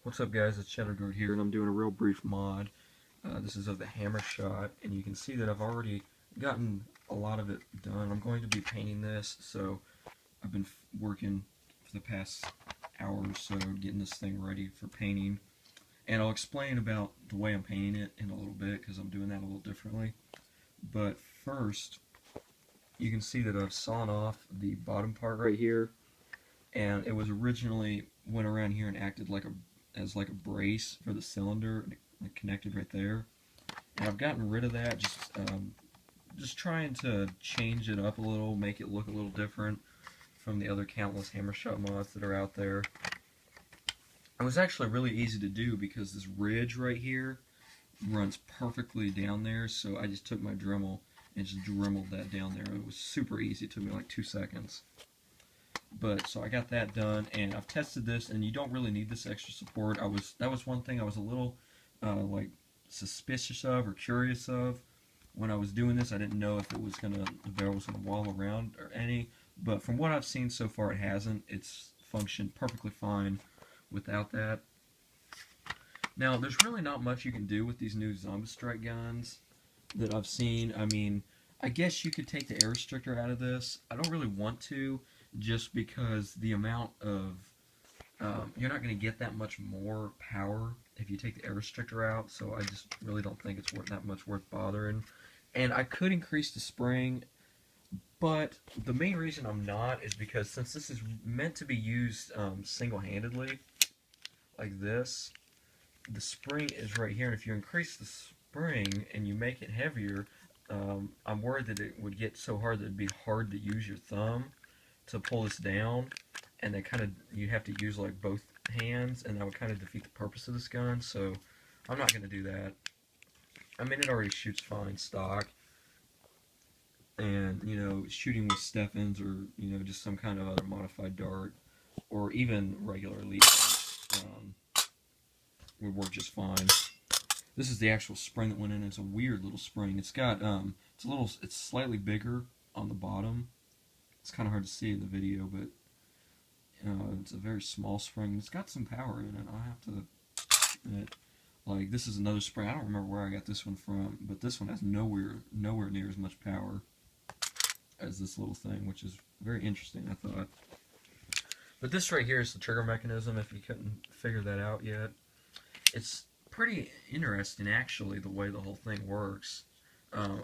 What's up guys, it's Shadowguard here and I'm doing a real brief mod. This is of the Hammershot and you can see that I've already gotten a lot of it done. I'm going to be painting this, so I've been working for the past hour or so getting this thing ready for painting. And I'll explain about the way I'm painting it in a little bit because I'm doing that a little differently. But first, you can see that I've sawn off the bottom part right here, and it was originally went around here and acted like as a brace for the cylinder, and it connected right there. And I've gotten rid of that, just trying to change it up a little, make it look a little different from the other countless Hammershot mods that are out there. It was actually really easy to do because this ridge right here runs perfectly down there, so I just took my Dremel and just dremeled that down there. It was super easy, it took me like 2 seconds. But so I got that done, and I've tested this, and you don't really need this extra support. That was one thing I was a little like suspicious of or curious of when I was doing this. I didn't know if the barrel was gonna wall around or any, but from what I've seen so far, it hasn't. It's functioned perfectly fine without that. Now, there's really not much you can do with these new Zombie Strike guns that I've seen. I mean, I guess you could take the air restrictor out of this. I don't really want to, just because the amount of you're not going to get that much more power if you take the air restrictor out, so I just really don't think it's that much worth bothering. And I could increase the spring, but the main reason I'm not is because since this is meant to be used single-handedly, like this, the spring is right here, and if you increase the spring and you make it heavier, I'm worried that it would get so hard that it'd be hard to use your thumb to pull this down, and then you have to use like both hands, and that would kind of defeat the purpose of this gun. So I'm not going to do that. I mean, it already shoots fine stock, and shooting with Steffens or just some kind of other modified dart or even regular elite would work just fine. This is the actual spring that went in. It's a weird little spring. It's got it's slightly bigger on the bottom. It's kind of hard to see in the video, but it's a very small spring. It's got some power in it. I have to admit. Like, this is another spring. I don't remember where I got this one from, but this one has nowhere near as much power as this little thing, which is very interesting, I thought. But this right here is the trigger mechanism, if you couldn't figure that out yet. It's pretty interesting, actually, the way the whole thing works. I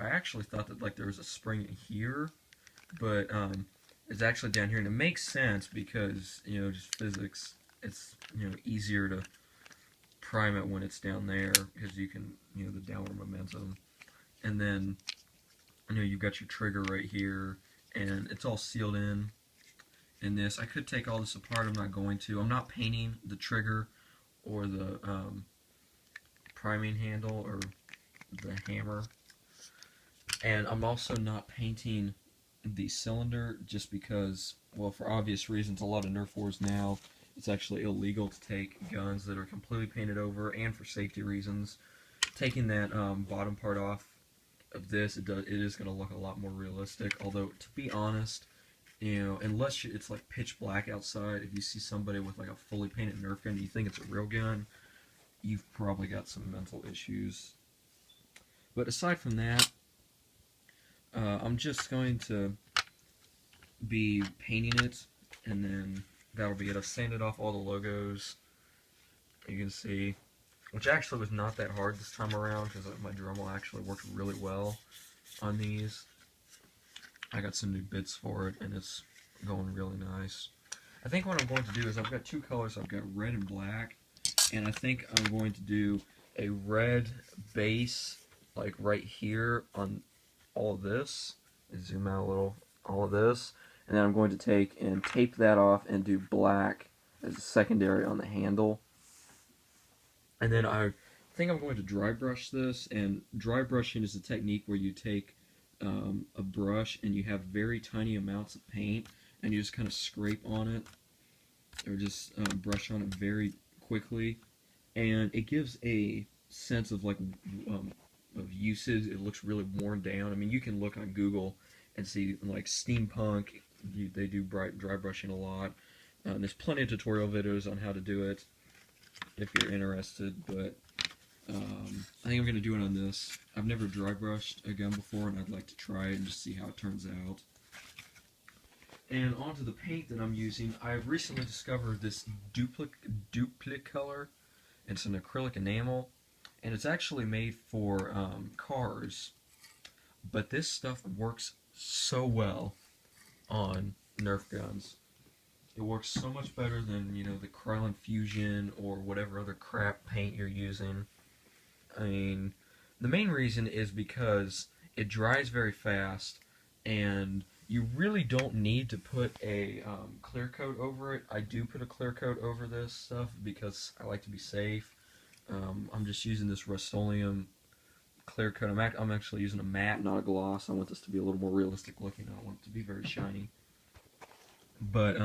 actually thought that like there was a spring in here, but it's actually down here, and it makes sense because just physics. It's easier to prime it when it's down there because you can the downward momentum, and then you've got your trigger right here, and it's all sealed in this. I could take all this apart. I'm not going to. I'm not painting the trigger or the priming handle or the hammer, and I'm also not painting the cylinder just because, well, for obvious reasons. A lot of Nerf wars now, it's actually illegal to take guns that are completely painted over, and for safety reasons, taking that bottom part off of this, it is going to look a lot more realistic. Although, to be honest, unless it's like pitch black outside, if you see somebody with like a fully painted Nerf gun and you think it's a real gun, you've probably got some mental issues. But aside from that, I'm just going to be painting it, and then that'll be it. I've sanded off all the logos, you can see, which actually was not that hard this time around because my Dremel actually worked really well on these. I got some new bits for it, and it's going really nice. I think what I'm going to do is I've got two colors. I've got red and black, and I think I'm going to do a red base, like right here on all of this. Zoom out a little, all of this, and then I'm going to take and tape that off and do black as a secondary on the handle. And then I think I'm going to dry brush this, and dry brushing is a technique where you take a brush and you have very tiny amounts of paint, and you just kind of scrape on it, or just brush on it very quickly, and it gives a sense of like of usage. It looks really worn down. I mean, you can look on Google and see like steampunk. They do dry brushing a lot. There's plenty of tutorial videos on how to do it. if you're interested, but I think I'm going to do it on this. I've never dry brushed a gun before, and I'd like to try it and just see how it turns out. And onto the paint that I'm using, I've recently discovered this Duplicolor. It's an acrylic enamel, and it's actually made for cars. But this stuff works so well on Nerf guns. It works so much better than, you know, the Krylon Fusion or whatever other crap paint you're using. I mean, the main reason is because it dries very fast, and you really don't need to put a clear coat over it. I do put a clear coat over this stuff because I like to be safe. I'm just using this Rust-Oleum clear coat. I'm actually using a matte, not a gloss. I want this to be a little more realistic looking. I don't want it to be very shiny. But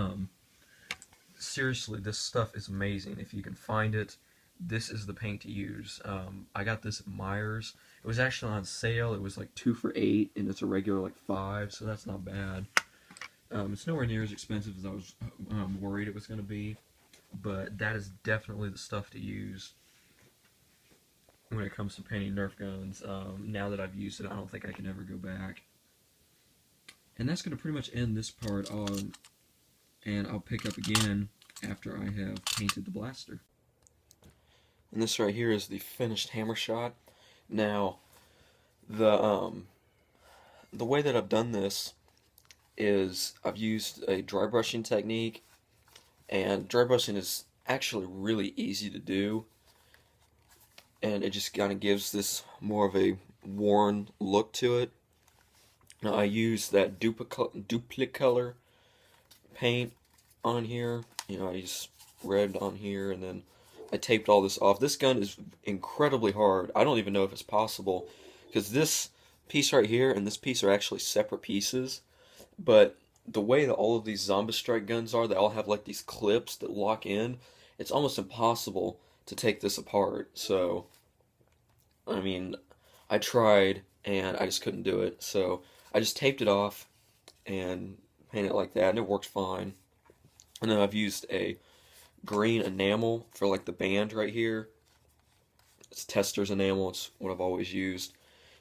seriously, this stuff is amazing. If you can find it, this is the paint to use. I got this at Myers. It was actually on sale. It was like 2 for $8, and it's a regular like $5, so that's not bad. It's nowhere near as expensive as I was worried it was going to be, but that is definitely the stuff to use when it comes to painting Nerf guns. Now that I've used it, I don't think I can ever go back. And that's going to pretty much end this part on, and I'll pick up again after I have painted the blaster. And this right here is the finished Hammershot. Now, the way that I've done this is I've used a dry brushing technique, and dry brushing is actually really easy to do, and it just kind of gives this more of a worn look to it. Now I use that Duplicolor paint on here. You know, I use red on here, and then I taped all this off. This gun is incredibly hard. I don't even know if it's possible, because this piece right here and this piece are actually separate pieces, but the way that all of these Zombie Strike guns are, they all have like these clips that lock in. It's almost impossible to take this apart. So, I mean, I tried and I just couldn't do it. So I just taped it off and painted it like that, and it worked fine. And then I've used a green enamel for like the band right here. It's Tester's enamel. It's what I've always used.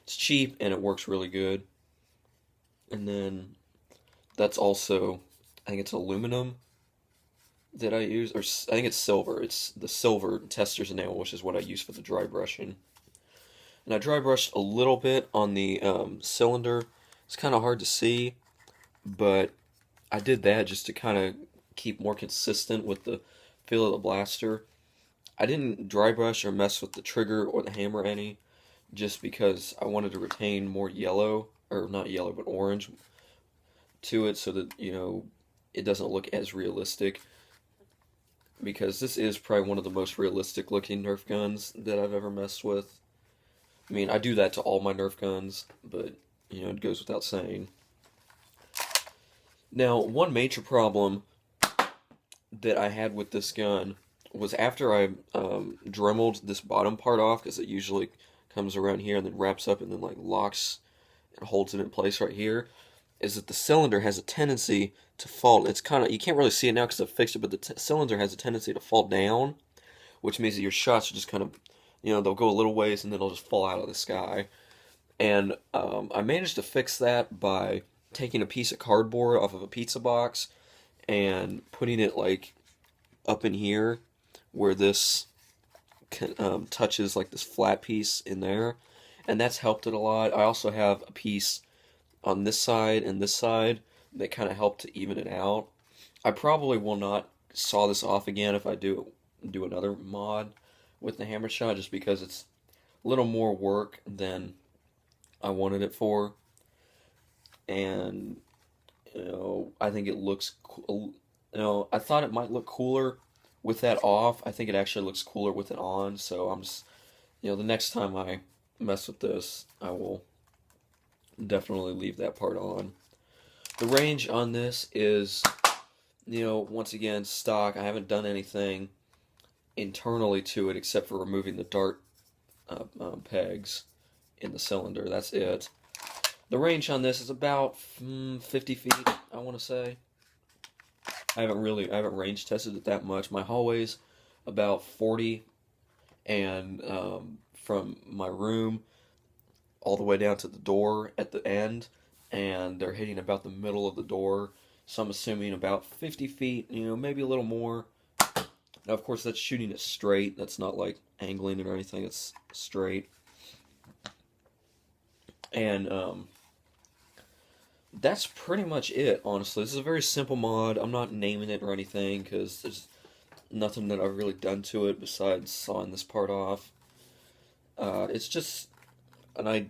It's cheap and it works really good. And then that's also, I think it's aluminum that I use, or I think it's silver. It's the silver Tester's enamel, which is what I use for the dry brushing. And I dry brushed a little bit on the cylinder. It's kind of hard to see, but I did that just to kind of keep more consistent with the feel of the blaster. I didn't dry brush or mess with the trigger or the hammer any, just because I wanted to retain more yellow, or not yellow, but orange to it, so that, you know, it doesn't look as realistic. Because this is probably one of the most realistic looking Nerf guns that I've ever messed with. I mean, I do that to all my Nerf guns, but, you know, it goes without saying. Now, one major problem that I had with this gun was after I dremeled this bottom part off, because it usually comes around here and then wraps up and then like locks and holds it in place right here, is that the cylinder has a tendency to fall. It's kind of, you can't really see it now because I've fixed it, but the cylinder has a tendency to fall down, which means that your shots are just kind of, you know, they'll go a little ways and then they'll just fall out of the sky. And I managed to fix that by taking a piece of cardboard off of a pizza box and putting it like up in here where this touches like this flat piece in there, and that's helped it a lot. I also have a piece on this side and this side that kind of help to even it out. I probably will not saw this off again if I do another mod with the Hammershot, just because it's a little more work than I wanted it for. And, you know, I think it looks cool. You know, I thought it might look cooler with that off. I think it actually looks cooler with it on, so I'm just, you know, the next time I mess with this, I will definitely leave that part on. The range on this is, you know, once again, stock. I haven't done anything internally to it except for removing the dart pegs in the cylinder. That's it. The range on this is about 50 feet, I want to say. I haven't range tested it that much. My hallways about 40, and from my room all the way down to the door at the end, and they're hitting about the middle of the door. So I'm assuming about 50 feet, maybe a little more. Now, of course, that's shooting it straight. That's not like angling it or anything. It's straight. And that's pretty much it, honestly. This is a very simple mod. I'm not naming it or anything because there's nothing that I've really done to it besides sawing this part off. It's just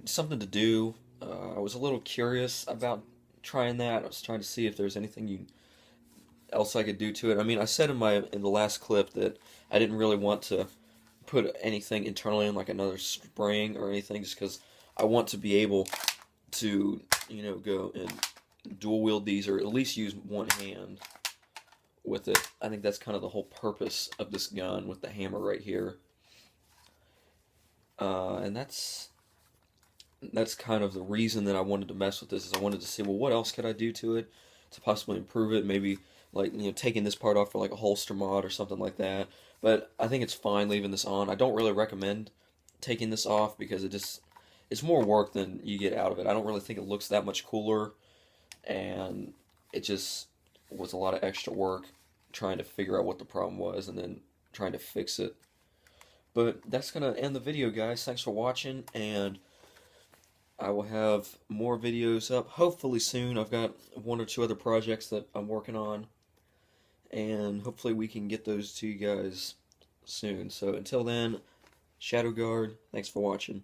something to do. I was a little curious about trying that. I was trying to see if there's anything else I could do to it. I mean, I said in the last clip that I didn't really want to put anything internally in, like another spring or anything, just because I want to be able to, go and dual wield these, or at least use one hand with it. I think that's kind of the whole purpose of this gun with the hammer right here. And that's kind of the reason that I wanted to mess with this, is I wanted to see, well, what else could I do to it to possibly improve it? Maybe like, taking this part off for like a holster mod or something like that. But I think it's fine leaving this on. I don't really recommend taking this off because it's more work than you get out of it. I don't really think it looks that much cooler, and it just was a lot of extra work trying to figure out what the problem was and then trying to fix it. But that's going to end the video, guys. Thanks for watching, and I will have more videos up hopefully soon. I've got one or two other projects that I'm working on, and hopefully we can get those to you guys soon. So until then, Shadow Guard, thanks for watching.